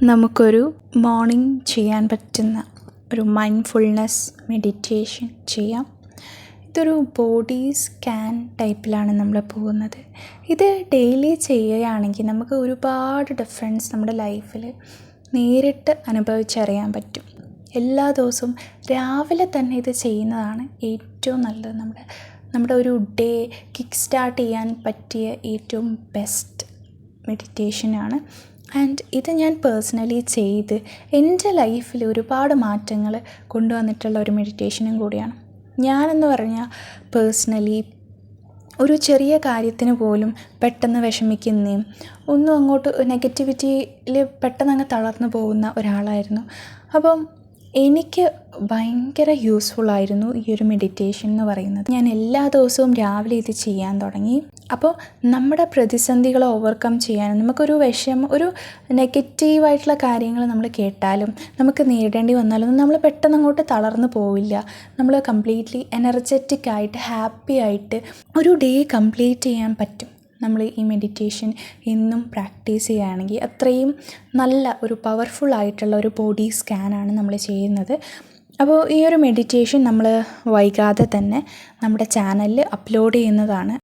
നമുക്കൊരു മോർണിംഗ് ചെയ്യാൻ പറ്റുന്ന ഒരു മൈൻഡ്ഫുൾനെസ് മെഡിറ്റേഷൻ ചെയ്യാം. ഇതൊരു ബോഡി സ്കാൻ ടൈപ്പിലാണ് നമ്മൾ പോകുന്നത്. ഇത് ഡെയിലി ചെയ്യുകയാണെങ്കിൽ നമുക്ക് ഒരുപാട് ഡിഫറൻസ് നമ്മുടെ ലൈഫിൽ നേരിട്ട് അനുഭവിച്ചറിയാൻ പറ്റും. എല്ലാ ദിവസവും രാവിലെ തന്നെ ഇത് ചെയ്യുന്നതാണ് ഏറ്റവും നല്ലത്. നമ്മുടെ ഒരു ഡേ കിക്ക് സ്റ്റാർട്ട് ചെയ്യാൻ പറ്റിയ ഏറ്റവും ബെസ്റ്റ് മെഡിറ്റേഷനാണ്. ആൻഡ് ഇത് ഞാൻ പേഴ്സണലി ചെയ്ത് എൻ്റെ ലൈഫിൽ ഒരുപാട് മാറ്റങ്ങൾ കൊണ്ടുവന്നിട്ടുള്ള ഒരു മെഡിറ്റേഷനും കൂടിയാണ്. ഞാനെന്ന് പറഞ്ഞാൽ പേഴ്സണലി ഒരു ചെറിയ കാര്യത്തിന് പോലും പെട്ടെന്ന് വിഷമിക്കുന്നതും ഒന്നും അങ്ങോട്ട് നെഗറ്റിവിറ്റിയിൽ പെട്ടെന്ന് അങ്ങ് തളർന്നു പോകുന്ന ഒരാളായിരുന്നു. അപ്പം എനിക്ക് ഭയങ്കര യൂസ്ഫുള്ളായിരുന്നു ഈ ഒരു മെഡിറ്റേഷൻ എന്ന് പറയുന്നത്. ഞാൻ എല്ലാ ദിവസവും രാവിലെ ഇത് ചെയ്യാൻ തുടങ്ങി. അപ്പോൾ നമ്മുടെ പ്രതിസന്ധികളെ ഓവർകം ചെയ്യാനും നമുക്കൊരു ഒരു നെഗറ്റീവായിട്ടുള്ള കാര്യങ്ങൾ നമ്മൾ കേട്ടാലും നമുക്ക് നേരിടേണ്ടി വന്നാലും നമ്മൾ പെട്ടെന്ന് അങ്ങോട്ട് തളർന്നു പോവില്ല. നമ്മൾ കംപ്ലീറ്റ്ലി എനർജറ്റിക് ആയിട്ട് ഹാപ്പി ആയിട്ട് ഒരു ഡേ കംപ്ലീറ്റ് ചെയ്യാൻ പറ്റും. നമ്മൾ ഈ മെഡിറ്റേഷൻ എന്നും പ്രാക്ടീസ് ചെയ്യുകയാണെങ്കിൽ അത്രയും നല്ല ഒരു പവർഫുൾ ആയിട്ടുള്ള ഒരു ബോഡി സ്കാനാണ് നമ്മൾ ചെയ്യുന്നത്. അപ്പോൾ ഈ ഒരു മെഡിറ്റേഷൻ നമ്മൾ വൈകാതെ തന്നെ നമ്മുടെ ചാനലിൽ അപ്ലോഡ് ചെയ്യുന്നതാണ്.